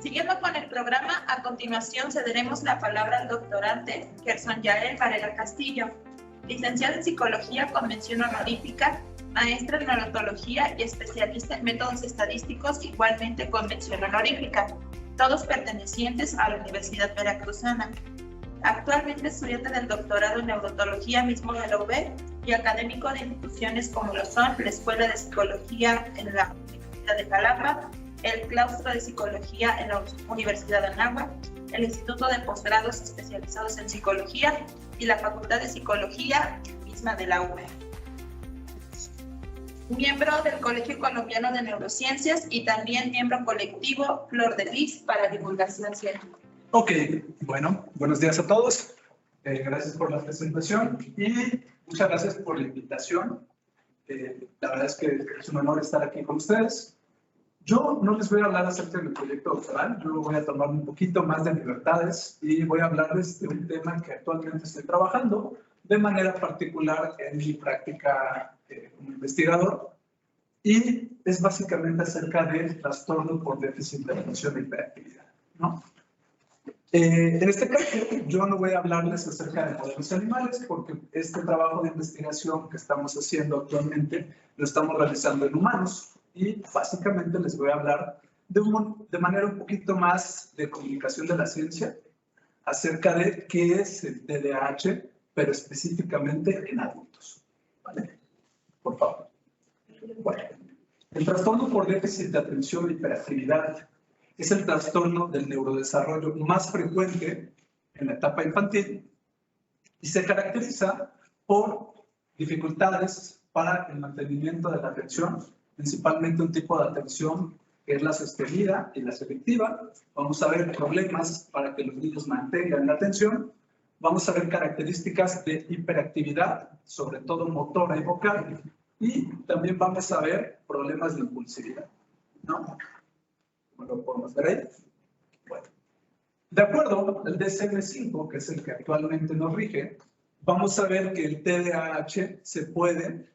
Siguiendo con el programa, a continuación cederemos la palabra al doctorante Gerson Yael Varela Castillo, licenciado en Psicología con mención honorífica, maestra en neurología y especialista en métodos estadísticos, igualmente con mención honorífica, todos pertenecientes a la Universidad Veracruzana. Actualmente estudiante del doctorado en neurología mismo de la UB y académico de instituciones como lo son la Escuela de Psicología en la Universidad de Jalapa, el Claustro de Psicología en la Universidad de Anáhuac, el Instituto de Posgrados Especializados en Psicología y la Facultad de Psicología misma de la UB. Miembro del Colegio Colombiano de Neurociencias y también miembro colectivo Flor de Lis para divulgación científica. Ok, bueno, buenos días a todos. Gracias por la presentación y muchas gracias por la invitación. La verdad es que es un honor estar aquí con ustedes. Yo no les voy a hablar acerca de mi proyecto doctoral, yo voy a tomar un poquito más de libertades y voy a hablarles de un tema que actualmente estoy trabajando de manera particular en mi práctica como investigador, y es básicamente acerca del trastorno por déficit de atención e hiperactividad, ¿no? En este caso, yo no voy a hablarles acerca de modelos animales porque este trabajo de investigación que estamos haciendo actualmente lo estamos realizando en humanos, y básicamente les voy a hablar de manera un poquito más de comunicación de la ciencia acerca de qué es el TDAH, pero específicamente en adultos. ¿Vale? Por favor. Bueno, el trastorno por déficit de atención e hiperactividad es el trastorno del neurodesarrollo más frecuente en la etapa infantil y se caracteriza por dificultades para el mantenimiento de la atención, principalmente un tipo de atención que es la sostenida y la selectiva. Vamos a ver problemas para que los niños mantengan la atención. Vamos a ver características de hiperactividad, sobre todo motora y vocal, y también vamos a ver problemas de impulsividad, ¿no? ¿Cómo lo podemos ver ahí? Bueno, de acuerdo al DSM-5, que es el que actualmente nos rige, vamos a ver que el TDAH se puede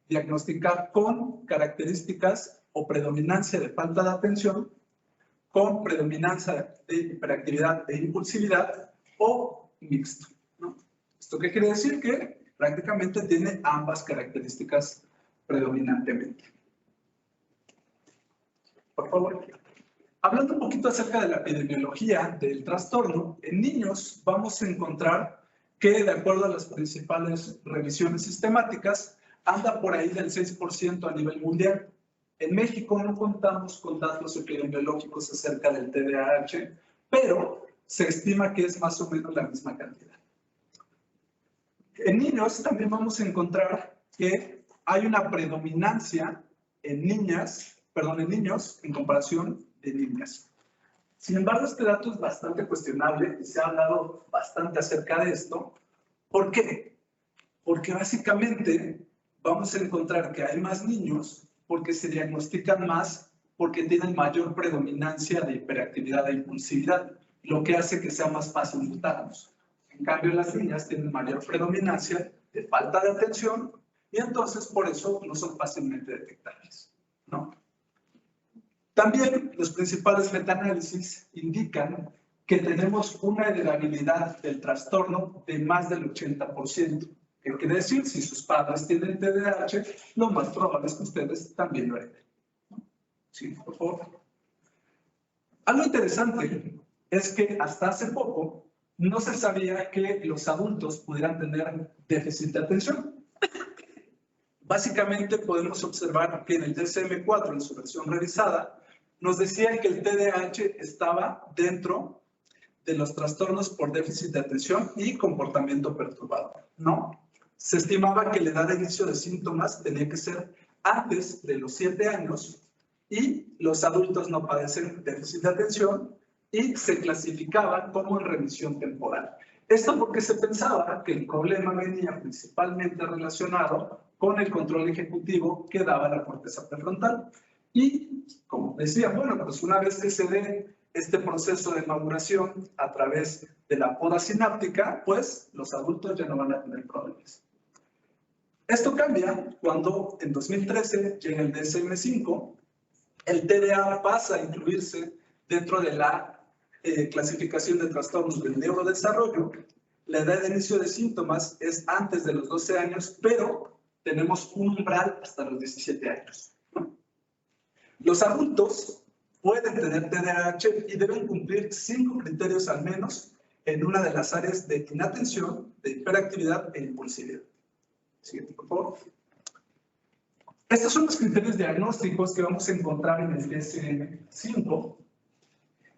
diagnosticar con características o predominancia de falta de atención, con predominancia de hiperactividad e impulsividad o mixto, ¿no? ¿Esto qué quiere decir? Que prácticamente tiene ambas características predominantemente. Por favor. Hablando un poquito acerca de la epidemiología del trastorno, en niños vamos a encontrar que, de acuerdo a las principales revisiones sistemáticas, anda por ahí del 6% a nivel mundial. En México no contamos con datos epidemiológicos acerca del TDAH, pero se estima que es más o menos la misma cantidad. En niños también vamos a encontrar que hay una predominancia en niños en comparación de niñas. Sin embargo, este dato es bastante cuestionable y se ha hablado bastante acerca de esto. ¿Por qué? Porque básicamente vamos a encontrar que hay más niños porque se diagnostican más, porque tienen mayor predominancia de hiperactividad e impulsividad, lo que hace que sea más fácil notarlos. En cambio, las niñas tienen mayor predominancia de falta de atención y entonces por eso no son fácilmente detectables, ¿no? También los principales metaanálisis indican que tenemos una heredabilidad del trastorno de más del 80%. ¿Qué quiere decir? Si sus padres tienen TDAH, lo más probable es que ustedes también lo hereden. Sí, por favor. Algo interesante es que hasta hace poco no se sabía que los adultos pudieran tener déficit de atención. Básicamente podemos observar que en el DSM-4, en su versión revisada, nos decía que el TDAH estaba dentro de los trastornos por déficit de atención y comportamiento perturbador, ¿no? Se estimaba que la edad de inicio de síntomas tenía que ser antes de los 7 años y los adultos no padecen déficit de atención y se clasificaban como en remisión temporal. Esto porque se pensaba que el problema venía principalmente relacionado con el control ejecutivo que daba la corteza prefrontal. Y, como decía, bueno, pues una vez que se dé este proceso de maduración a través de la poda sináptica, pues los adultos ya no van a tener problemas. Esto cambia cuando en 2013 llega el DSM-5, el TDA pasa a incluirse dentro de la clasificación de trastornos del neurodesarrollo, la edad de inicio de síntomas es antes de los 12 años, pero tenemos un umbral hasta los 17 años. Los adultos pueden tener TDAH y deben cumplir 5 criterios al menos en una de las áreas de inatención, de hiperactividad e impulsividad. Siguiente, por favor. Estos son los criterios diagnósticos que vamos a encontrar en el DSM-5.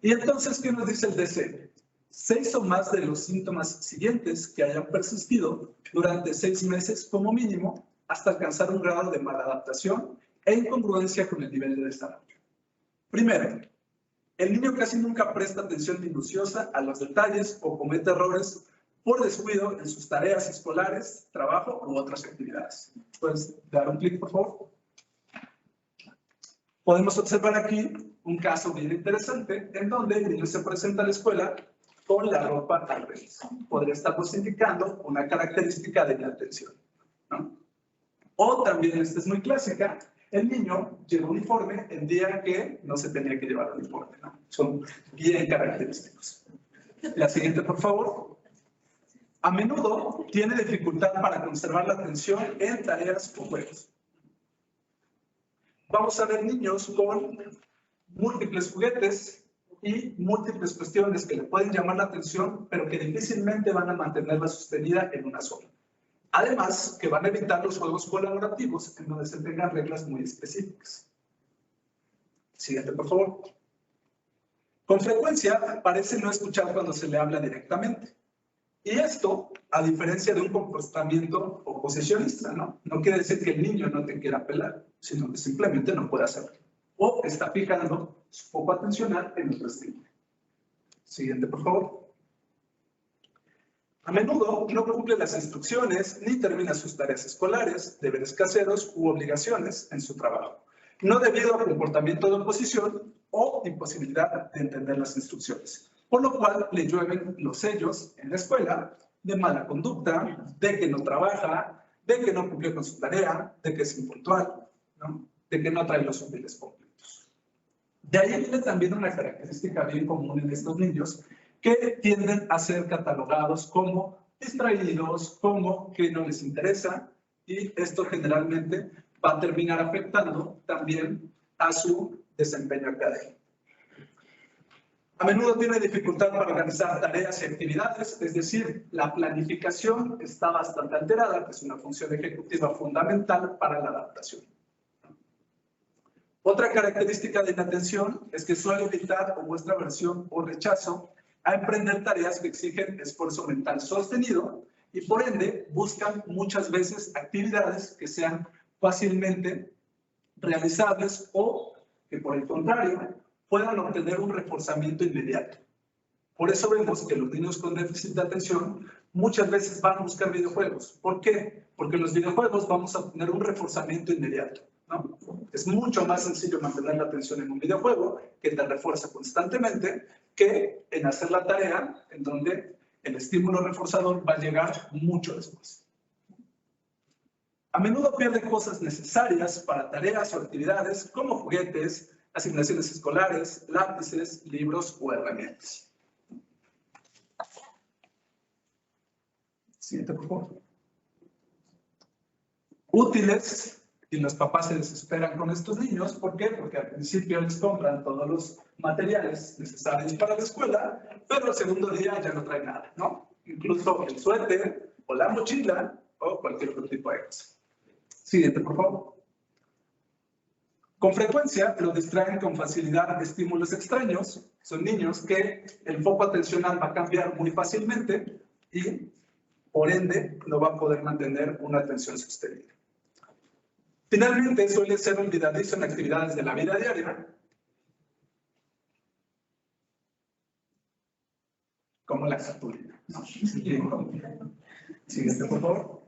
Y entonces, ¿qué nos dice el DSM? 6 o más de los síntomas siguientes que hayan persistido durante 6 meses como mínimo hasta alcanzar un grado de maladaptación e incongruencia con el nivel de desarrollo. Primero, el niño casi nunca presta atención minuciosa a los detalles o comete errores por descuido en sus tareas escolares, trabajo u otras actividades. ¿Puedes dar un clic, por favor? Podemos observar aquí un caso bien interesante en donde el niño se presenta a la escuela con la ropa al revés. Podría estarnos indicando una característica de inatención, ¿no? O también, esta es muy clásica, el niño lleva uniforme el día que no se tenía que llevar uniforme, ¿no? Son bien característicos. La siguiente, por favor. A menudo tiene dificultad para conservar la atención en tareas o juegos. Vamos a ver niños con múltiples juguetes y múltiples cuestiones que le pueden llamar la atención, pero que difícilmente van a mantenerla sostenida en una sola. Además, que van a evitar los juegos colaborativos en donde se tengan reglas muy específicas. Siguiente, por favor. Con frecuencia parece no escuchar cuando se le habla directamente. Y esto, a diferencia de un comportamiento oposicionista, ¿no? No quiere decir que el niño no te quiera apelar, sino que simplemente no puede hacerlo. O está fijando su foco atencional en otro estímulo. Siguiente, por favor. A menudo no cumple las instrucciones ni termina sus tareas escolares, deberes caseros u obligaciones en su trabajo, no debido a comportamiento de oposición o imposibilidad de entender las instrucciones, por lo cual le llueven los sellos en la escuela de mala conducta, de que no trabaja, de que no cumplió con su tarea, de que es impuntual, ¿no? De que no trae los útiles completos. De ahí viene también una característica bien común en estos niños que tienden a ser catalogados como distraídos, como que no les interesa, y esto generalmente va a terminar afectando también a su desempeño académico. A menudo tiene dificultad para organizar tareas y actividades, es decir, la planificación está bastante alterada, que es una función ejecutiva fundamental para la adaptación. Otra característica de inatención es que suele evitar o muestra aversión o rechazo a emprender tareas que exigen esfuerzo mental sostenido y por ende buscan muchas veces actividades que sean fácilmente realizables o que por el contrario puedan obtener un reforzamiento inmediato. Por eso vemos que los niños con déficit de atención muchas veces van a buscar videojuegos. ¿Por qué? Porque en los videojuegos vamos a obtener un reforzamiento inmediato, ¿no? Es mucho más sencillo mantener la atención en un videojuego que te refuerza constantemente que en hacer la tarea en donde el estímulo reforzador va a llegar mucho después. A menudo pierde cosas necesarias para tareas o actividades como juguetes, asignaciones escolares, lápices, libros o herramientas. Siguiente, por favor. Útiles, y los papás se desesperan con estos niños. ¿Por qué? Porque al principio les compran todos los materiales necesarios para la escuela, pero el segundo día ya no trae nada, ¿no? Incluso el suéter o la mochila o cualquier otro tipo de cosa. Siguiente, por favor. Con frecuencia lo distraen con facilidad de estímulos extraños. Son niños que el foco atencional va a cambiar muy fácilmente y, por ende, no va a poder mantener una atención sostenida. Finalmente, suele ser olvidadizo en actividades de la vida diaria, como la cartulina, ¿no? Siguiente, por favor.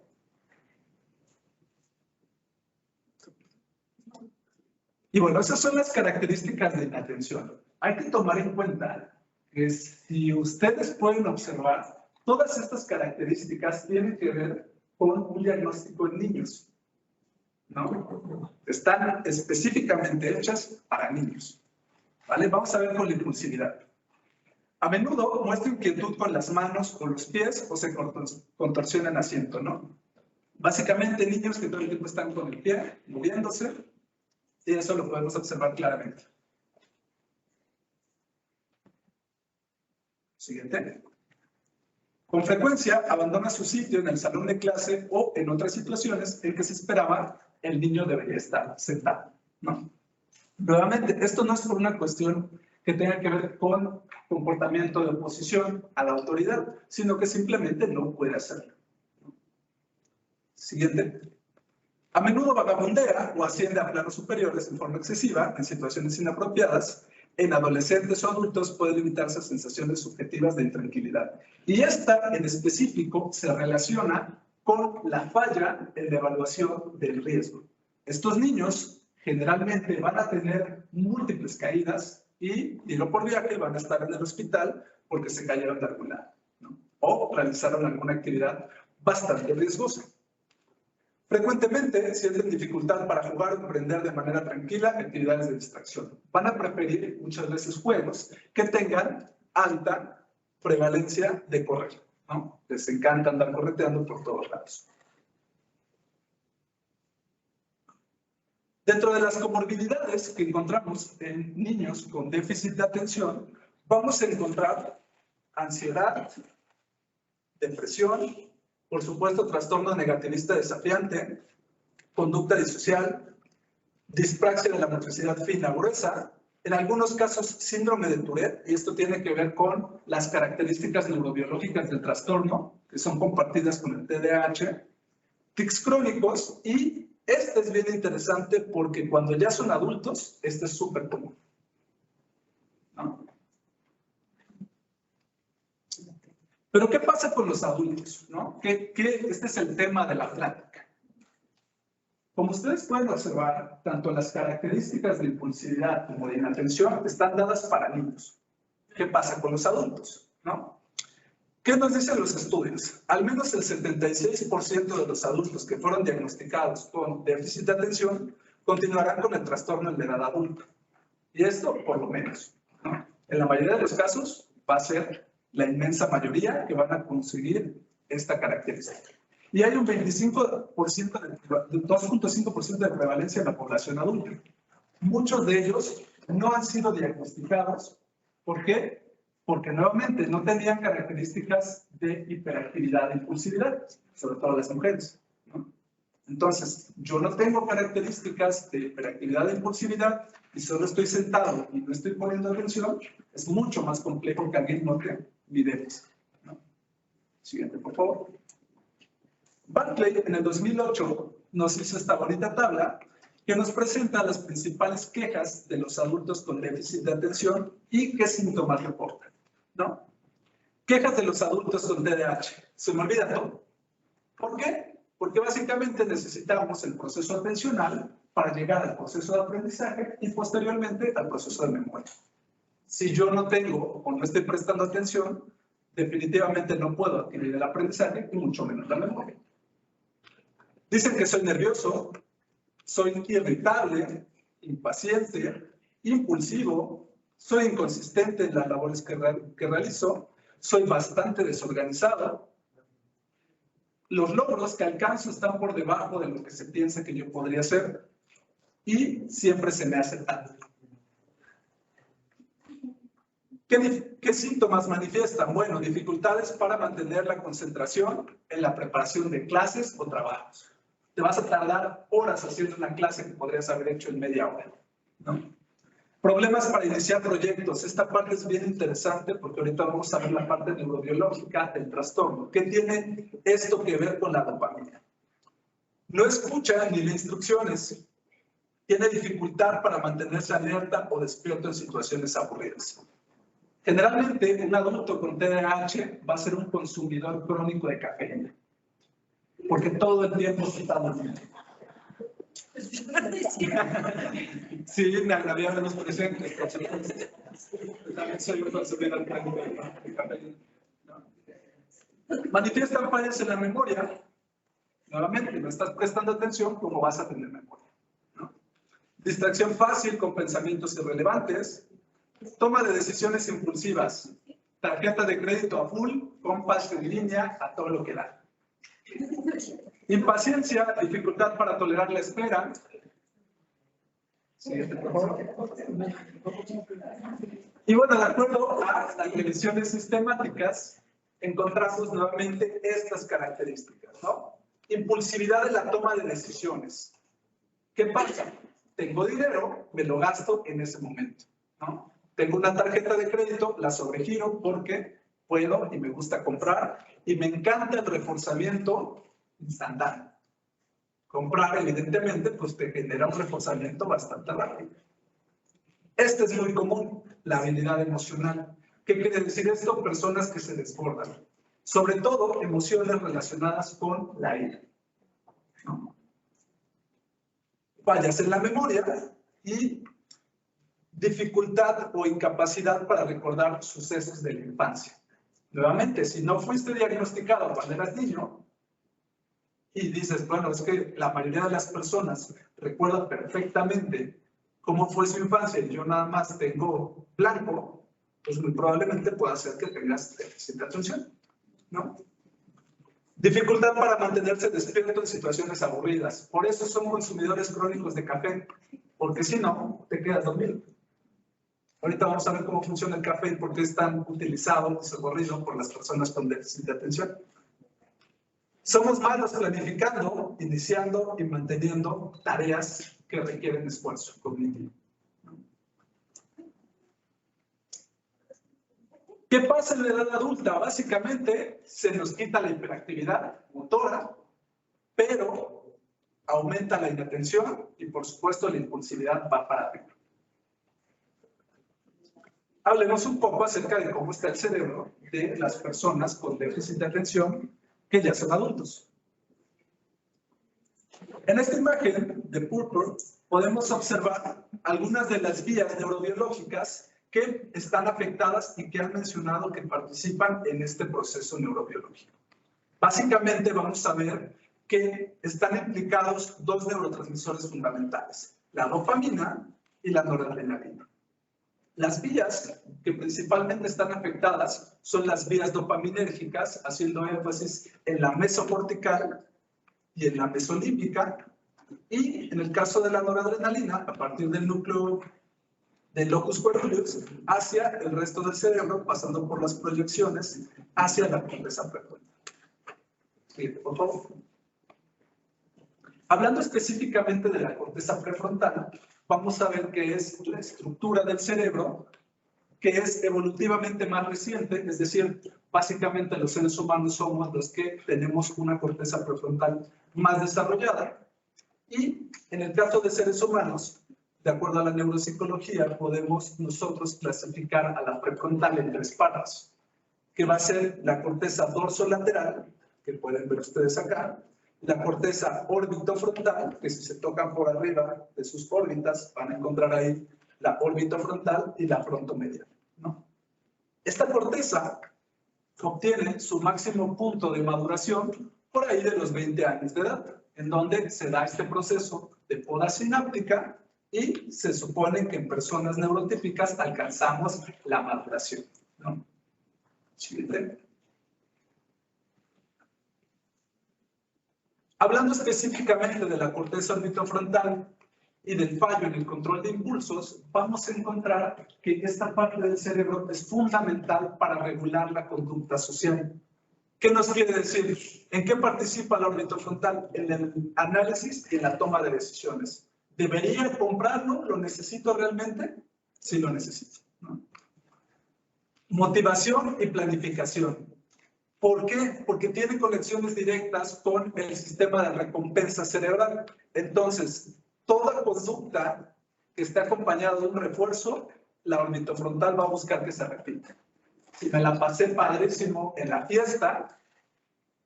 Y bueno, esas son las características de la atención. Hay que tomar en cuenta que si ustedes pueden observar, todas estas características tienen que ver con un diagnóstico en niños, ¿no? Están específicamente hechas para niños. ¿Vale? Vamos a ver con la impulsividad. A menudo muestra inquietud con las manos o los pies o se contorsiona en asiento, ¿no? Básicamente niños que todo el tiempo están con el pie moviéndose y eso lo podemos observar claramente. Siguiente. Con frecuencia abandona su sitio en el salón de clase o en otras situaciones en que se esperaba el niño debería estar sentado, ¿no? Nuevamente, esto no es por una cuestión que tenga que ver con comportamiento de oposición a la autoridad, sino que simplemente no puede hacerlo. Siguiente. A menudo vagabundea o asciende a planos superiores en forma excesiva en situaciones inapropiadas. En adolescentes o adultos puede limitarse a sensaciones subjetivas de intranquilidad. Y esta, en específico, se relaciona con la falla en la evaluación del riesgo. Estos niños generalmente van a tener múltiples caídas y, tiro por viaje, van a estar en el hospital porque se cayeron de algún lado, ¿no? O realizaron alguna actividad bastante riesgosa. Frecuentemente sienten dificultad para jugar o aprender de manera tranquila actividades de distracción. Van a preferir muchas veces juegos que tengan alta prevalencia de correr, ¿no? Les encanta andar correteando por todos lados. Dentro de las comorbilidades que encontramos en niños con déficit de atención, vamos a encontrar ansiedad, depresión, por supuesto, trastorno negativista desafiante, conducta disocial, dispraxia de la motricidad fina gruesa, en algunos casos síndrome de Tourette, y esto tiene que ver con las características neurobiológicas del trastorno, que son compartidas con el TDAH, tics crónicos, y este es bien interesante porque cuando ya son adultos, este es súper común, ¿no? Pero ¿qué pasa con los adultos, ¿no? Este es el tema de la plática. Como ustedes pueden observar, tanto las características de impulsividad como de inatención están dadas para niños. ¿Qué pasa con los adultos, no? ¿Qué nos dicen los estudios? Al menos el 76% de los adultos que fueron diagnosticados con déficit de atención continuarán con el trastorno en la edad adulta. Y esto, por lo menos, ¿no? En la mayoría de los casos, va a ser la inmensa mayoría que van a conseguir esta característica. Y hay un 25% de 2.5% de prevalencia en la población adulta. Muchos de ellos no han sido diagnosticados. ¿Por qué? Porque nuevamente no tenían características de hiperactividad e impulsividad, sobre todo las mujeres, ¿no? Entonces, yo no tengo características de hiperactividad e impulsividad y solo estoy sentado y no estoy poniendo atención, es mucho más complejo que alguien note mi déficit, ¿no? Siguiente, por favor. Barclay en el 2008 nos hizo esta bonita tabla que nos presenta las principales quejas de los adultos con déficit de atención y qué síntomas reportan, ¿no? Quejas de los adultos con TDAH. Se me olvida todo. ¿Por qué? Porque básicamente necesitamos el proceso atencional para llegar al proceso de aprendizaje y posteriormente al proceso de memoria. Si yo no tengo o no estoy prestando atención, definitivamente no puedo adquirir el aprendizaje y mucho menos la memoria. Dicen que soy nervioso, soy irritable, impaciente, impulsivo, soy inconsistente en las labores que realizo, soy bastante desorganizado. Los logros que alcanzo están por debajo de lo que se piensa que yo podría hacer y siempre se me hace tarde. ¿Qué síntomas manifiestan? Bueno, dificultades para mantener la concentración en la preparación de clases o trabajos. Te vas a tardar horas haciendo una clase que podrías haber hecho en media hora, ¿no? Problemas para iniciar proyectos. Esta parte es bien interesante porque ahorita vamos a ver la parte neurobiológica del trastorno. ¿Qué tiene esto que ver con la dopamina? No escucha ni lee instrucciones. Tiene dificultad para mantenerse alerta o despierto en situaciones aburridas. Generalmente, un adulto con TDAH va a ser un consumidor crónico de cafeína, porque todo el tiempo se está durmiendo. Sí, había menos presentes. También soy un consumidor crónico de cafeína. Manifiestan fallas en la memoria. Nuevamente, no estás prestando atención, ¿cómo vas a tener memoria, ¿no? Distracción fácil con pensamientos irrelevantes. Toma de decisiones impulsivas. Tarjeta de crédito a full, compás en línea, a todo lo que da. Impaciencia, dificultad para tolerar la espera. Siguiente, por favor. Y bueno, de acuerdo a las revisiones sistemáticas, encontramos nuevamente estas características, ¿no? Impulsividad en la toma de decisiones. ¿Qué pasa? Tengo dinero, me lo gasto en ese momento, ¿no? Tengo una tarjeta de crédito, la sobregiro porque puedo y me gusta comprar y me encanta el reforzamiento instantáneo. Comprar, evidentemente, pues te genera un reforzamiento bastante rápido. Este es muy común, la habilidad emocional. ¿Qué quiere decir esto? Personas que se desbordan. Sobre todo, emociones relacionadas con la ira, ¿no? Fallas en la memoria y dificultad o incapacidad para recordar sucesos de la infancia. Nuevamente, si no fuiste diagnosticado cuando eras niño y dices, bueno, es que la mayoría de las personas recuerdan perfectamente cómo fue su infancia y yo nada más tengo blanco, pues muy probablemente pueda ser que tengas déficit de atención, ¿no? Dificultad para mantenerse despierto en situaciones aburridas. Por eso son consumidores crónicos de café, porque si no, te quedas dormido. Ahorita vamos a ver cómo funciona el café y por qué es tan utilizado y socorrido por las personas con déficit de atención. Somos malos planificando, iniciando y manteniendo tareas que requieren esfuerzo cognitivo. ¿Qué pasa en la edad adulta? Básicamente se nos quita la hiperactividad motora, pero aumenta la inatención y por supuesto la impulsividad va para arriba. Hablemos un poco acerca de cómo está el cerebro de las personas con déficit de atención que ya son adultos. En esta imagen de Purpur podemos observar algunas de las vías neurobiológicas que están afectadas y que han mencionado que participan en este proceso neurobiológico. Básicamente vamos a ver que están implicados dos neurotransmisores fundamentales, la dopamina y la noradrenalina. Las vías que principalmente están afectadas son las vías dopaminérgicas, haciendo énfasis en la mesocortical y en la mesolímbica, y en el caso de la noradrenalina, a partir del núcleo del locus coeruleus hacia el resto del cerebro, pasando por las proyecciones hacia la corteza prefrontal. Siguiente, por favor. Hablando específicamente de la corteza prefrontal, vamos a ver qué es la estructura del cerebro, que es evolutivamente más reciente, es decir, básicamente los seres humanos somos los que tenemos una corteza prefrontal más desarrollada. Y en el caso de seres humanos, de acuerdo a la neuropsicología, podemos nosotros clasificar a la prefrontal en tres partes, que va a ser la corteza dorsolateral, que pueden ver ustedes acá, la corteza orbitofrontal, que si se tocan por arriba de sus órbitas, van a encontrar ahí la orbitofrontal y la frontomedial, ¿no? Esta corteza obtiene su máximo punto de maduración por ahí de los 20 años de edad, en donde se da este proceso de poda sináptica y se supone que en personas neurotípicas alcanzamos la maduración, ¿no? Siguiente. Hablando específicamente de la corteza orbitofrontal y del fallo en el control de impulsos, vamos a encontrar que esta parte del cerebro es fundamental para regular la conducta social. ¿Qué nos quiere decir? ¿En qué participa la orbitofrontal? En el análisis y en la toma de decisiones. ¿Debería comprarlo? ¿Lo necesito realmente? Sí lo necesito, ¿no? Motivación y planificación. ¿Por qué? Porque tiene conexiones directas con el sistema de recompensa cerebral. Entonces, toda conducta que esté acompañada de un refuerzo, la orbitofrontal va a buscar que se repita. Si me la pasé padrísimo en la fiesta,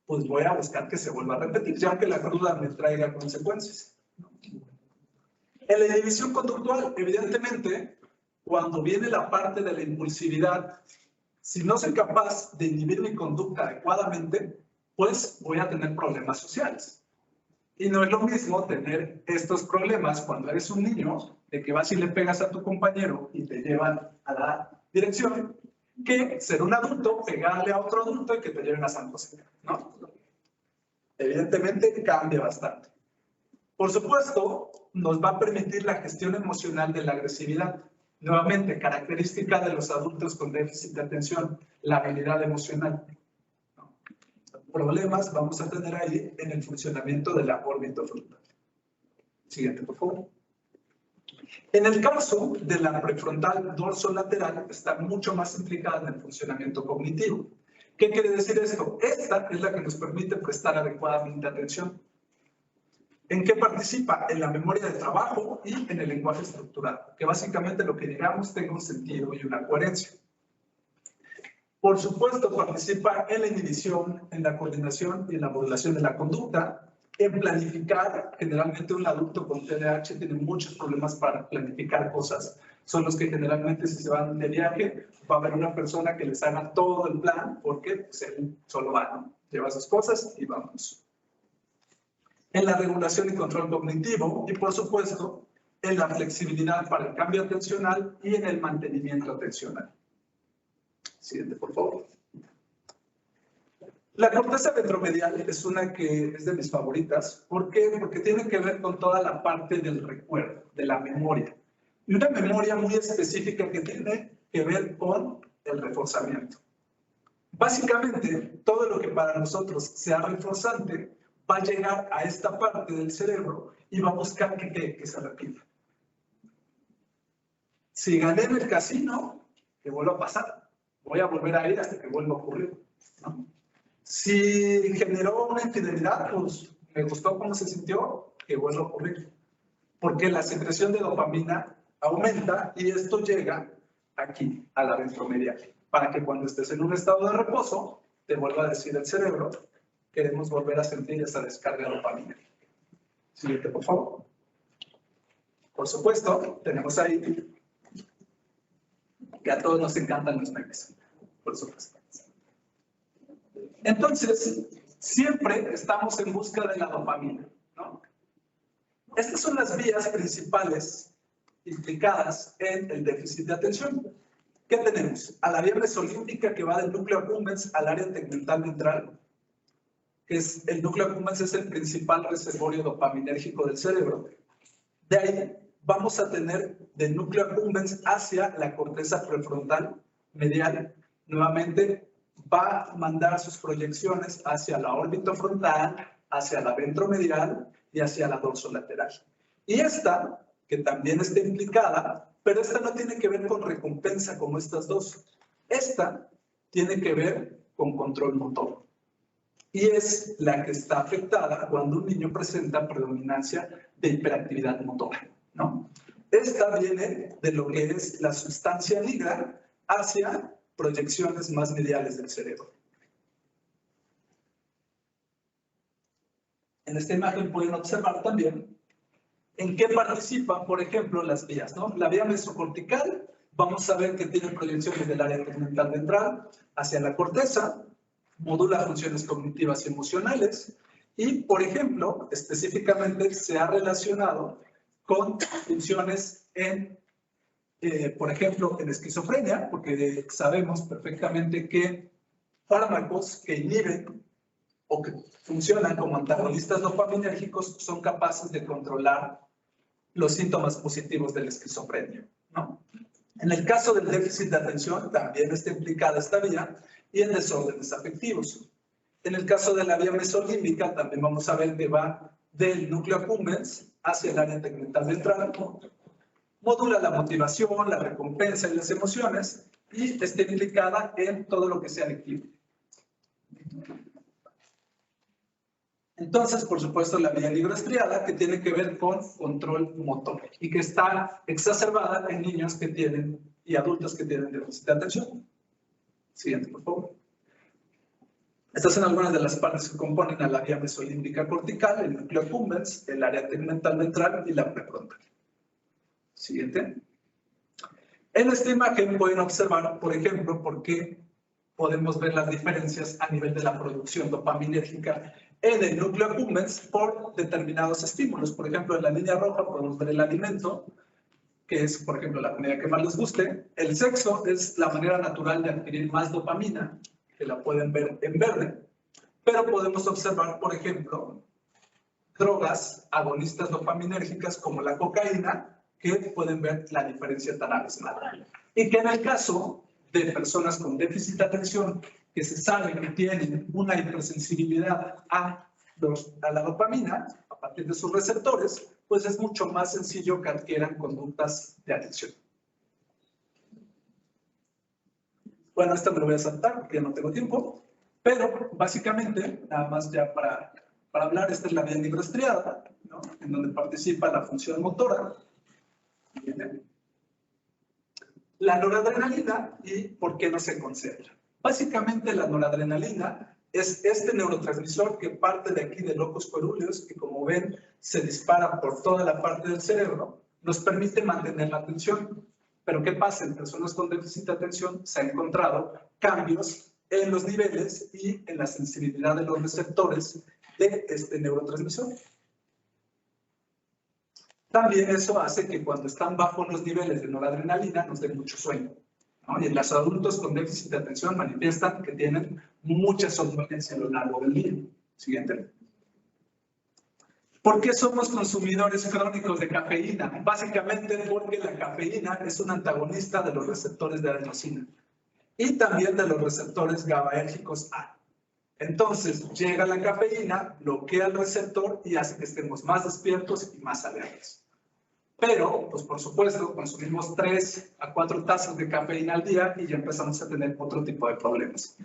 pues voy a buscar que se vuelva a repetir, ya que la cruda me traiga consecuencias. En la inhibición conductual, evidentemente, cuando viene la parte de la impulsividad, si no soy capaz de inhibir mi conducta adecuadamente, pues voy a tener problemas sociales. Y no es lo mismo tener estos problemas cuando eres un niño, de que vas y le pegas a tu compañero y te llevan a la dirección que ser un adulto, pegarle a otro adulto y que te lleven a San José, ¿no? Evidentemente cambia bastante. Por supuesto, nos va a permitir la gestión emocional de la agresividad. Nuevamente, característica de los adultos con déficit de atención, la habilidad emocional. Problemas vamos a tener ahí en el funcionamiento de la órbita frontal. Siguiente, por favor. En el caso de la prefrontal dorsolateral, está mucho más implicada en el funcionamiento cognitivo. ¿Qué quiere decir esto? Esta es la que nos permite prestar adecuadamente atención. ¿En qué participa? En la memoria de trabajo y en el lenguaje estructurado, que básicamente lo que digamos tenga un sentido y una coherencia. Por supuesto, participa en la inhibición, en la coordinación y en la modulación de la conducta, en planificar. Generalmente un adulto con TDAH tiene muchos problemas para planificar cosas. Son los que generalmente si se van de viaje, va a haber una persona que les haga todo el plan, porque pues, él solo va, ¿no? Lleva sus cosas y vamos. En la regulación y control cognitivo y, por supuesto, en la flexibilidad para el cambio atencional y en el mantenimiento atencional. Siguiente, por favor. La corteza ventromedial es una que es de mis favoritas. ¿Por qué? Porque tiene que ver con toda la parte del recuerdo, de la memoria. Y una memoria muy específica que tiene que ver con el reforzamiento. Básicamente, todo lo que para nosotros sea reforzante va a llegar a esta parte del cerebro y va a buscar que se repita. Si gané en el casino, que vuelva a pasar. Voy a volver a ir hasta que vuelva a ocurrir, ¿no? Si generó una infidelidad, pues me gustó cómo se sintió, que vuelva a ocurrir. Porque la secreción de dopamina aumenta y esto llega aquí, a la ventromedial, para que cuando estés en un estado de reposo, te vuelva a decir el cerebro, queremos volver a sentir esa descarga de dopamina. Siguiente, por favor. Por supuesto, tenemos ahí que a todos nos encantan los memes, por supuesto. Entonces, siempre estamos en busca de la dopamina, ¿no? Estas son las vías principales implicadas en el déficit de atención. ¿Qué tenemos? A la vía mesolímbica que va del núcleo accumbens al área tegmental ventral, que es el núcleo accumbens es el principal reservorio dopaminérgico del cerebro. De ahí vamos a tener del núcleo accumbens hacia la corteza prefrontal medial. Nuevamente va a mandar sus proyecciones hacia la órbita frontal, hacia la ventromedial y hacia la dorsolateral. Y esta, que también está implicada, pero esta no tiene que ver con recompensa como estas dos. Esta tiene que ver con control motor. Y es la que está afectada cuando un niño presenta predominancia de hiperactividad motora, ¿no? Esta viene de lo que es la sustancia negra hacia proyecciones más mediales del cerebro. En esta imagen pueden observar también en qué participan, por ejemplo, las vías, ¿no? La vía mesocortical, vamos a ver que tiene proyecciones del área tegmental ventral hacia la corteza, modula funciones cognitivas y emocionales y, por ejemplo, específicamente se ha relacionado con funciones en, por ejemplo, en esquizofrenia, porque sabemos perfectamente que fármacos que inhiben o que funcionan como antagonistas dopaminérgicos son capaces de controlar los síntomas positivos de la esquizofrenia, ¿no? En el caso del déficit de atención también está implicada esta vía y en desórdenes afectivos. En el caso de la vía mesolímbica también vamos a ver que va del núcleo accumbens hacia el área tegmental ventral, modula la motivación, la recompensa y las emociones y está implicada en todo lo que sea adictivo. Entonces, por supuesto, la vía ligroestriada que tiene que ver con control motor y que está exacerbada en niños que tienen y adultos que tienen déficit de atención. Siguiente, por favor. Estas son algunas de las partes que componen a la vía mesolímbica cortical, el núcleo accumbens, el área tegmental ventral y la prefrontal. Siguiente. En esta imagen pueden observar, por ejemplo, por qué podemos ver las diferencias a nivel de la producción dopaminérgica en el núcleo accumbens por determinados estímulos. Por ejemplo, en la línea roja podemos ver el alimento, que es, por ejemplo, la comida que más les guste. El sexo es la manera natural de adquirir más dopamina, que la pueden ver en verde. Pero podemos observar, por ejemplo, drogas agonistas dopaminérgicas como la cocaína, que pueden ver la diferencia tan abismal. Y que en el caso de personas con déficit de atención, que se sabe que tienen una hipersensibilidad a la dopamina, a partir de sus receptores, pues es mucho más sencillo que adquieran conductas de adicción. Bueno, esta me lo voy a saltar porque ya no tengo tiempo, pero básicamente, nada más ya para hablar, esta es la vía nigrostriada, ¿no? En donde participa la función motora, la noradrenalina y por qué no se concentra. Básicamente la noradrenalina es este neurotransmisor que parte de aquí de locus coeruleus y como ven se dispara por toda la parte del cerebro, nos permite mantener la atención. Pero ¿qué pasa? En personas con déficit de atención se han encontrado cambios en los niveles y en la sensibilidad de los receptores de este neurotransmisor. También eso hace que cuando están bajos los niveles de noradrenalina nos dé mucho sueño, ¿no? Y en los adultos con déficit de atención manifiestan que tienen mucha somnolencia a lo largo del día. Siguiente. ¿Por qué somos consumidores crónicos de cafeína? Básicamente porque la cafeína es un antagonista de los receptores de adenosina y también de los receptores GABAérgicos A. Entonces, llega la cafeína, bloquea el receptor y hace que estemos más despiertos y más alertas. Pero, pues por supuesto, consumimos 3 a 4 tazas de cafeína al día y ya empezamos a tener otro tipo de problemas.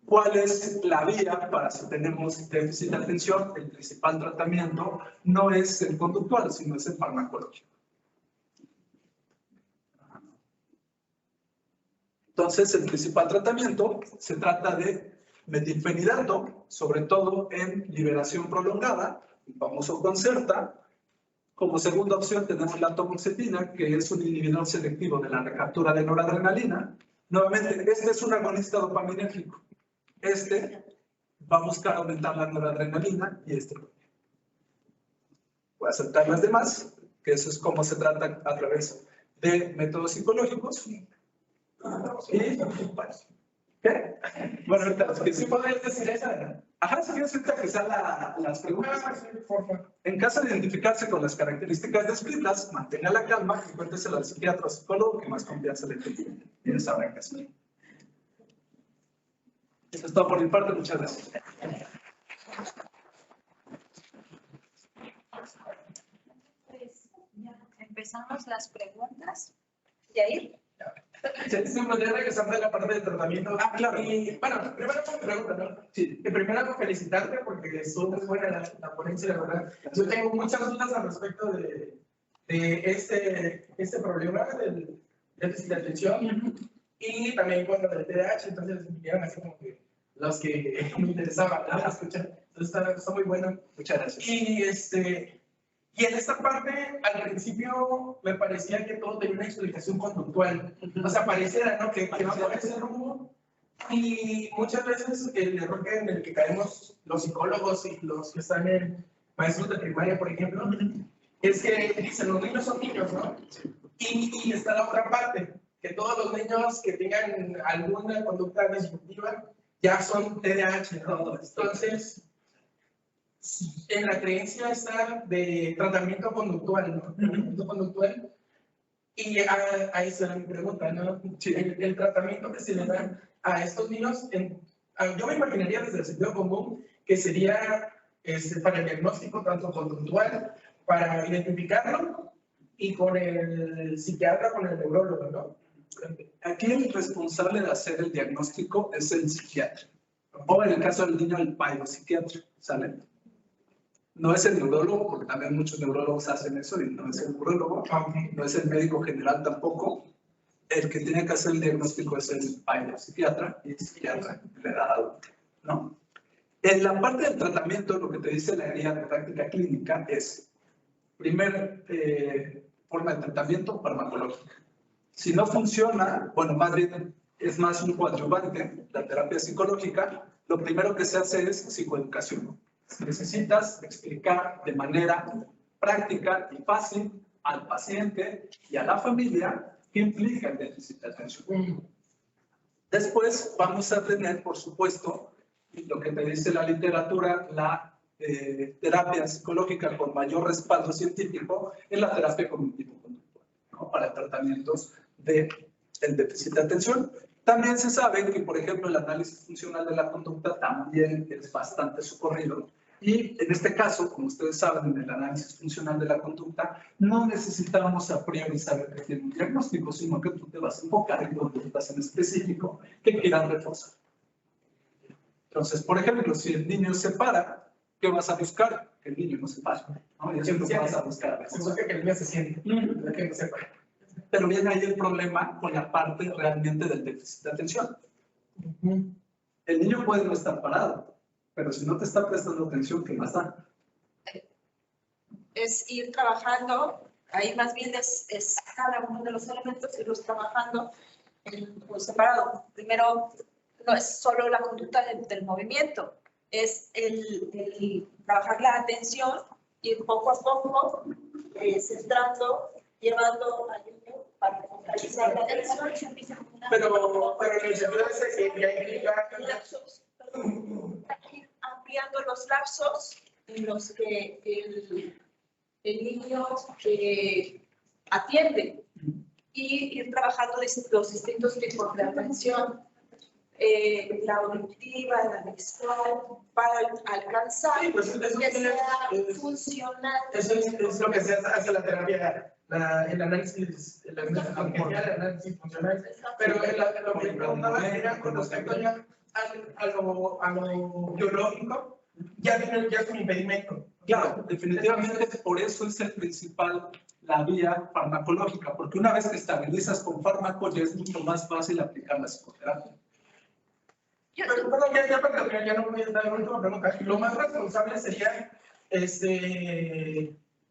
¿Cuál es la vía para si tenemos déficit de atención? El principal tratamiento no es el conductual, sino es el farmacológico. Entonces, el principal tratamiento se trata de metilfenidato, sobre todo en liberación prolongada, el famoso Concerta. Como segunda opción tenemos la atomoxetina, que es un inhibidor selectivo de la recaptura de noradrenalina. Nuevamente, este es un agonista dopaminérgico. Este va a buscar aumentar la noradrenalina y este. Voy a saltar las demás, que eso es cómo se trata a través de métodos psicológicos. ¿Qué? Bueno, ahorita los que sí podrías decir esa, ¿no? Ajá, si quieres ahorita que sean las preguntas. En caso de identificarse con las características descritas, mantenga la calma y cuénteselo al psiquiatra o psicólogo que más confianza le tenga. Y él sabrá qué hacer. Eso es todo por mi parte, muchas gracias. Pues ya empezamos las preguntas. ¿Yair? Sí, me podría regresar de la parte de tratamiento. Ah, claro. Y bueno, primero una pregunta, ¿no? Sí. Primero felicitarte porque estuvo muy buena la ponencia, la verdad. Yo tengo muchas dudas al respecto de este problema del déficit de atención y también, bueno, del TDAH, entonces me dieron así como que los que me interesaban, ¿no? Escuchar. Entonces está muy bueno. Muchas gracias. Y en esta parte, al principio, me parecía que todo tenía una explicación conductual. O sea, pareciera, ¿no? Que va por ese rumbo. Y muchas veces el error en el que caemos los psicólogos y los que están en maestros de primaria, por ejemplo, es que dicen, los niños son niños, ¿no? Y está la otra parte, que todos los niños que tengan alguna conducta disruptiva ya son TDAH, ¿no? Entonces, en la creencia está de tratamiento conductual, ¿no? Tratamiento conductual. Y ahí será mi pregunta, ¿no? Sí. El tratamiento que se le da a estos niños, yo me imaginaría desde el sentido común que sería para el diagnóstico tanto conductual, para identificarlo, y con el psiquiatra, con el neurólogo, ¿no? Aquí el responsable de hacer el diagnóstico es el psiquiatra. O en el caso del niño, el psiquiatra, ¿sale? No es el neurólogo, porque también muchos neurólogos hacen eso y no es el neurólogo, no es el médico general tampoco. El que tiene que hacer el diagnóstico es el psiquiatra y el psiquiatra de la edad adulta, ¿no? En la parte del tratamiento, lo que te dice la guía de práctica clínica es, primer forma de tratamiento farmacológica. Si no funciona, bueno, más bien es más un coadyuvante, la terapia psicológica, lo primero que se hace es psicoeducación. Necesitas explicar de manera práctica y fácil al paciente y a la familia que implica el déficit de atención. Después vamos a tener, por supuesto, lo que te dice la literatura, la terapia psicológica con mayor respaldo científico es la terapia cognitivo-conductual, ¿no? Para tratamientos del déficit de atención. También se sabe que, por ejemplo, el análisis funcional de la conducta también es bastante socorrido. Y en este caso, como ustedes saben, en el análisis funcional de la conducta, no necesitamos a priori saber que tiene un diagnóstico, sino que tú te vas a enfocar en conductas en específico que quieran reforzar. Entonces, por ejemplo, si el niño se para, ¿qué vas a buscar? Que el niño no se pare, ¿no? Y eso es lo que vas a buscar. Se busca que el niño se siente, que no se pare. Pero viene ahí el problema con la parte realmente del déficit de atención. El niño puede no estar parado, pero si no te está prestando atención, ¿qué más da? Es ir trabajando, ahí más bien es cada uno de los elementos, irlos trabajando por separado. Primero, no es solo la conducta del movimiento, es el trabajar la atención y poco a poco centrando, llevando al niño para focalizar la atención. Pero en el sentido de que ya implica lapsos, ampliando los lapsos en los que el niño atiende y ir trabajando los distintos tipos de atención, la auditiva, la visual, para alcanzar sí, pues eso que sea funcional. Eso es lo que se hace la terapia, el análisis funcional. Pero lo que preguntaba era con respecto ya a lo biológico, ya es un impedimento. Claro, definitivamente por eso es el principal, la vía farmacológica, porque una vez que estabilizas con fármacos ya es mucho más fácil aplicar la psicoterapia. Pero, perdón, ya no voy a dar una última pregunta. Lo más responsable sería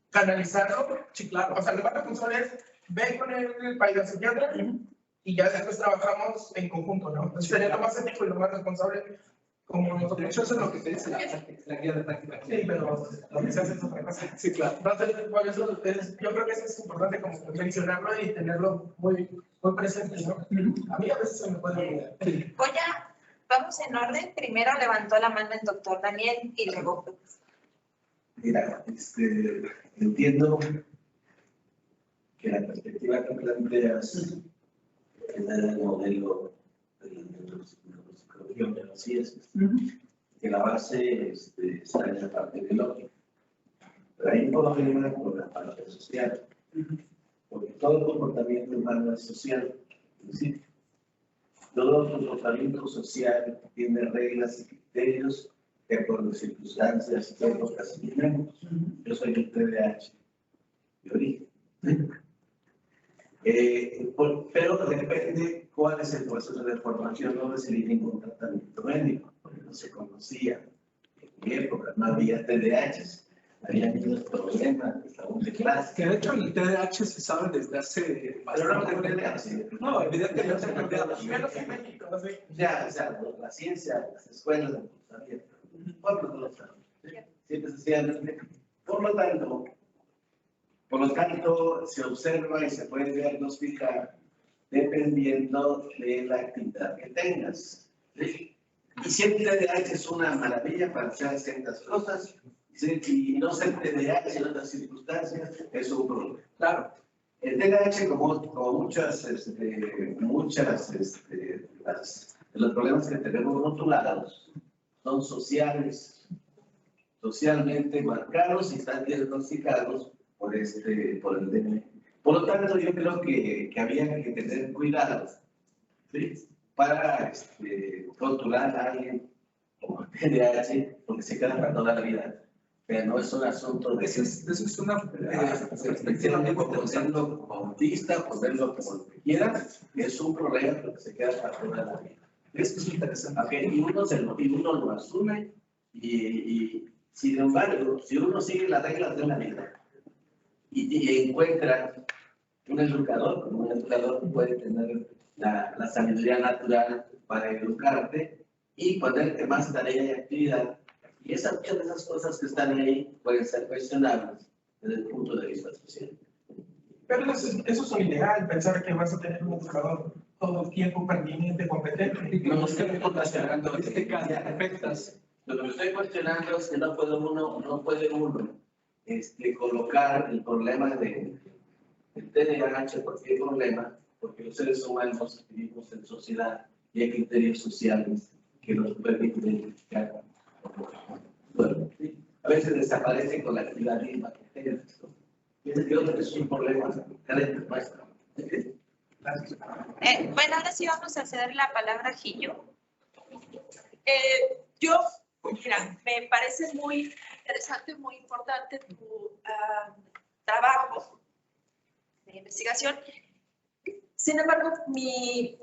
canalizarlo. Sí, claro. O sea, lo más responsable es ver con el psiquiatra y ya después trabajamos en conjunto, ¿no? Entonces sería lo más ético y lo más responsable. Como nosotros. De hecho, eso es lo que te dice la guía de práctica. Sí, pero lo que se hace es otra cosa. Sí, claro. Entonces, por eso yo creo que eso es importante como mencionarlo y tenerlo muy presente, ¿no? A mí a veces se me puede olvidar. Sí. Vamos en orden. Primero levantó la mano el doctor Daniel y luego. Mira, entiendo que la perspectiva que planteas en el modelo de neuropsicología de las ciencias, que la base está en la parte biológica. Pero hay un problema con la parte social, porque todo comportamiento humano es social. Es decir, todo comportamiento social tiene reglas y criterios que por las circunstancias y épocas y momentos. Yo soy un TDAH de origen. Pero depende cuál es el proceso de formación. No recibí ningún tratamiento médico, porque no se conocía. En mi época no había TDAHs. Había niños problemas de salud de clase. Que de hecho el TDAH se sabe desde hace bastante tiempo. No, evidentemente no Y menos en México, no sé. Ya, o sea, la ciencia, las escuelas, el pueblo no lo sabe. Siempre se hacían. Por lo tanto, se observa y se puede diagnosticar dependiendo de la actividad que tengas. ¿Sí? Y si el TDAH es una maravilla para hacer ciertas cosas, y no ser TDAH en otras circunstancias, es un problema. Claro, el TDAH, como muchas de los problemas que tenemos rotulados, son socialmente marcados y están diagnosticados por el DNI. Por lo tanto, yo creo que había que tener cuidado, ¿sí? Para rotular a alguien como TDAH, porque se queda para toda la vida. Pero no es un asunto de... Eso es una perspectiva, ponerlo como autista, ponerlo como lo que quiera, es un problema porque se queda para toda la vida. Esto es interesante. Okay, y uno lo asume y sin embargo, si uno sigue las reglas de la vida y encuentra un educador, como un educador puede tener la sabiduría natural para educarte y ponerte más tarea y actividad, y muchas de esas cosas que están ahí pueden ser cuestionables desde el punto de vista social. Pero eso es un ideal, pensar que vas a tener un educador todo el tiempo pertinente, competente. No estoy cuestionando estadísticas perfectas. Lo que me estoy cuestionando es que no puede uno colocar el problema del TDAH, cualquier problema, porque los seres humanos vivimos en sociedad y hay criterios sociales que nos permiten identificar. Bueno, a veces desaparecen con la actividad misma que tienen. Yo creo que es un problema grande nuestro. Bueno, ahora sí vamos a ceder la palabra a Gillo. Mira, me parece muy interesante, muy importante tu trabajo de investigación. Sin embargo, mi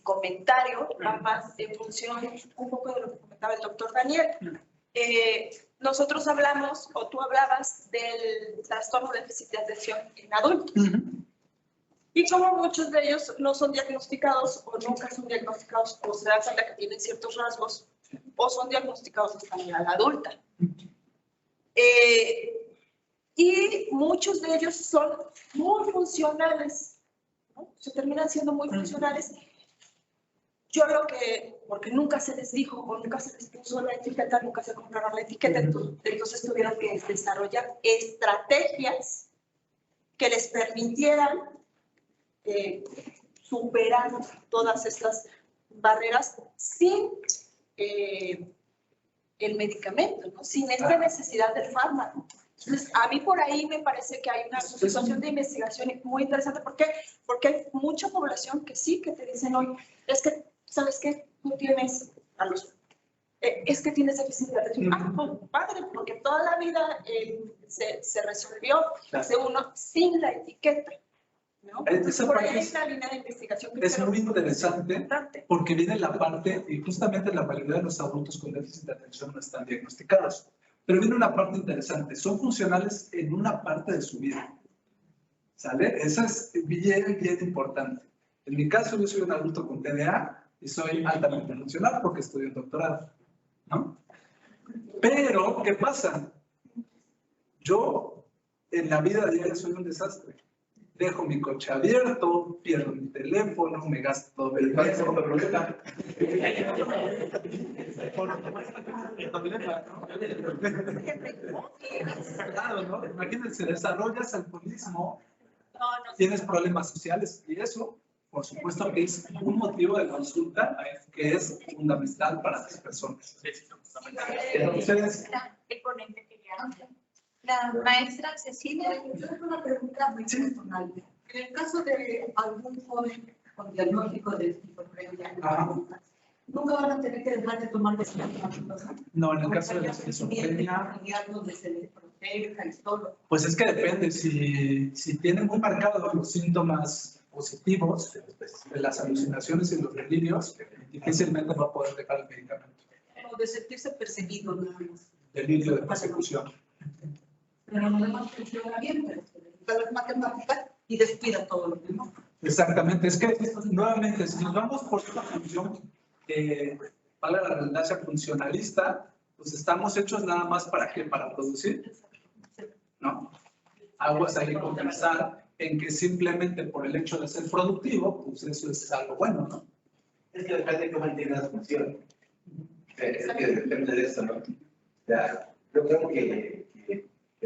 comentario va más en función un poco de lo que comentaba el doctor Daniel. Nosotros hablamos, o tú hablabas, del trastorno de déficit de atención en adultos. Y como muchos de ellos no son diagnosticados o nunca son diagnosticados o se dan cuenta que tienen ciertos rasgos o son diagnosticados hasta la edad adulta. Y muchos de ellos son muy funcionales, ¿no? Se terminan siendo muy funcionales. Yo porque nunca se les dijo o nunca se les puso la etiqueta, nunca se compraron la etiqueta, entonces tuvieron que desarrollar estrategias que les permitieran superar todas estas barreras sin el medicamento, ¿no? Sin esta necesidad del fármaco. Entonces, a mí por ahí me parece que hay una situación de investigación muy interesante. ¿Por qué? Porque hay mucha población que sí, que te dicen hoy, es que, ¿sabes qué? Tú tienes es que tienes déficit de atención. Ah, pues, padre, porque toda la vida se resolvió hace uno sin la etiqueta, ¿no? Esa por parte ahí hay una línea de investigación que es muy interesante porque viene la parte, y justamente la mayoría de los adultos con déficit de atención no están diagnosticados, pero viene una parte interesante, son funcionales en una parte de su vida, ¿sale? Eso es bien, bien importante. En mi caso, yo soy un adulto con TDA y soy altamente funcional porque estudio un doctorado, ¿no? Pero, ¿qué pasa? Yo, en la vida diaria, soy un desastre. Dejo mi coche abierto, pierdo mi teléfono, me gasto todo el dinero. Claro, ¿no? Imagínense, desarrollas alcoholismo, tienes problemas sociales y eso, por supuesto, que es un motivo de consulta que es fundamental para las personas. Entonces, El ponente quería hablar. La maestra Cecilia. Yo tengo una pregunta muy personal. En el caso de algún joven con diagnóstico de esquizofrenia, nunca van a tener que dejar de tomar medicamentos. no, en el caso de la esquizofrenia, Donde se les proteja y todo. pues es que depende. Si tienen muy marcados los síntomas positivos de las alucinaciones y los delirios, difícilmente va a poder dejar el medicamento. O de sentirse perseguido, nada más. Delirio de persecución. Pero lo demás funciona bien, pero se dedica a las matemáticas y descuida todo lo demás. Exactamente, es que nuevamente, si nos vamos por esta función, para la redundancia funcionalista, pues estamos hechos nada más para qué, para producir, ¿no? Aguas ahí con pensar en que simplemente por el hecho de ser productivo, pues eso es algo bueno, ¿no? Es que depende de cómo entiendas la función. Es que depende de eso, ¿no? O sea, yo creo que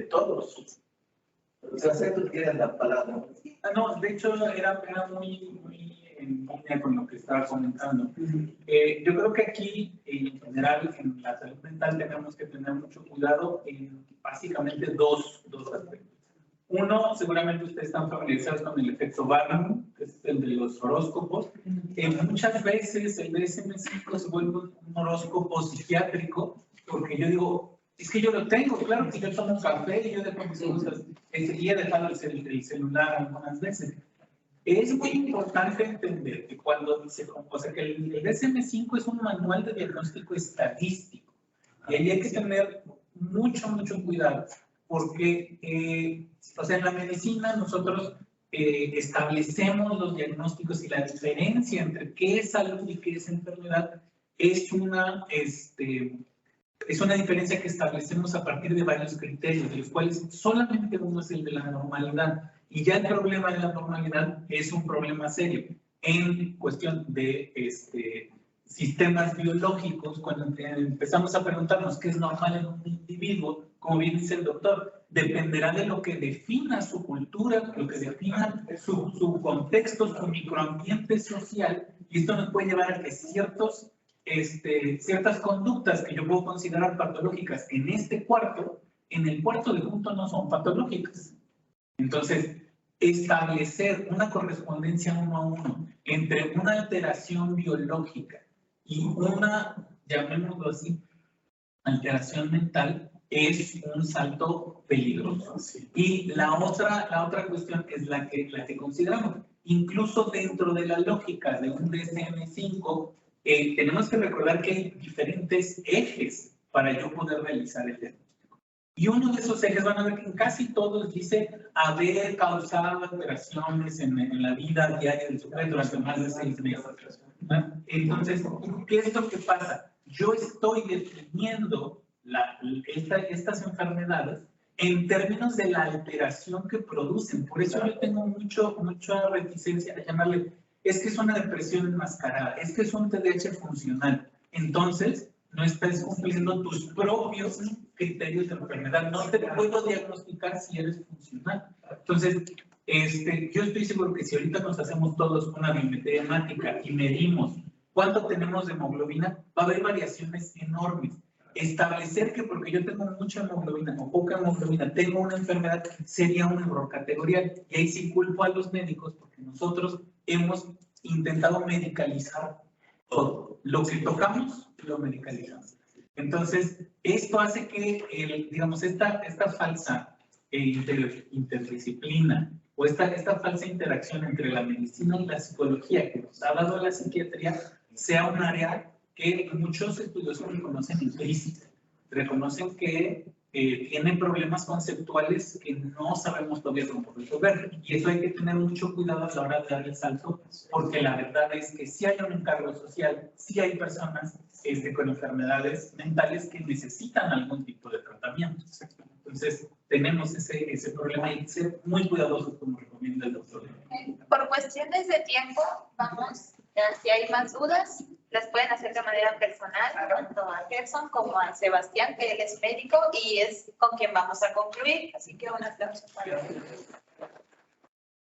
todos los acentos tienen la palabra. No, de hecho era muy en línea con lo que estaba comentando. Yo creo que aquí, en general, en la salud mental tenemos que tener mucho cuidado en básicamente dos aspectos. Uno, seguramente ustedes están familiarizados con el efecto Barnum, que es el de los horóscopos. Muchas veces el DSM-5 se vuelve un horóscopo psiquiátrico, porque yo digo, es que yo lo tengo, claro que yo tomo café y yo dejo mis cosas, y he dejado el celular algunas veces. Es muy importante entender que cuando dice, o sea, que el DSM-5 es un manual de diagnóstico estadístico, y ahí hay que tener mucho cuidado, porque, o sea, en la medicina nosotros establecemos los diagnósticos y la diferencia entre qué es salud y qué es enfermedad es una es una diferencia que establecemos a partir de varios criterios, de los cuales solamente uno es el de la normalidad. Y ya el problema de la normalidad es un problema serio en cuestión de sistemas biológicos. Cuando empezamos a preguntarnos qué es normal en un individuo, como bien dice el doctor, dependerá de lo que defina su cultura, lo que defina su contexto, su microambiente social, y esto nos puede llevar a que ciertas conductas que yo puedo considerar patológicas en el cuarto de junto no son patológicas. Entonces, establecer una correspondencia 1 a 1 entre una alteración biológica y una, llamémoslo así, alteración mental, es un salto peligroso. Y la otra cuestión es la que consideramos. Incluso dentro de la lógica de un DSM-5, tenemos que recordar que hay diferentes ejes para yo poder realizar el diagnóstico. Y uno de esos ejes van a ver que en casi todos dice haber causado alteraciones en la vida diaria del sujeto durante más de 6 meses. Entonces, ¿qué es lo que pasa? Yo estoy definiendo estas enfermedades en términos de la alteración que producen. Por eso yo tengo mucha reticencia a llamarle, es que es una depresión enmascarada, es que es un TDAH funcional. Entonces, no estás cumpliendo tus propios criterios de enfermedad. No te puedo diagnosticar si eres funcional. Entonces, yo estoy seguro que si ahorita nos hacemos todos una biometría hemática y medimos cuánto tenemos de hemoglobina, va a haber variaciones enormes. Establecer que porque yo tengo mucha hemoglobina o poca hemoglobina tengo una enfermedad sería un error categorial. Y ahí sí culpo a los médicos porque nosotros hemos intentado medicalizar todo. Lo que tocamos, lo medicalizamos. Entonces, esto hace que, digamos, esta falsa interdisciplina o esta falsa interacción entre la medicina y la psicología que nos ha dado la psiquiatría sea un área que muchos estudiosos reconocen implícita. Reconocen que tiene problemas conceptuales que no sabemos todavía cómo resolver. Y eso hay que tener mucho cuidado a la hora de dar el salto, porque la verdad es que sí hay un encargo social, sí hay personas con enfermedades mentales que necesitan algún tipo de tratamiento. Entonces, tenemos ese problema y ser muy cuidadosos, como recomienda el doctor. Por cuestiones de tiempo, vamos, si hay más dudas, las pueden hacer de manera personal, tanto a Gerson como a Sebastián, que él es médico y es con quien vamos a concluir. Así que buenas tardes.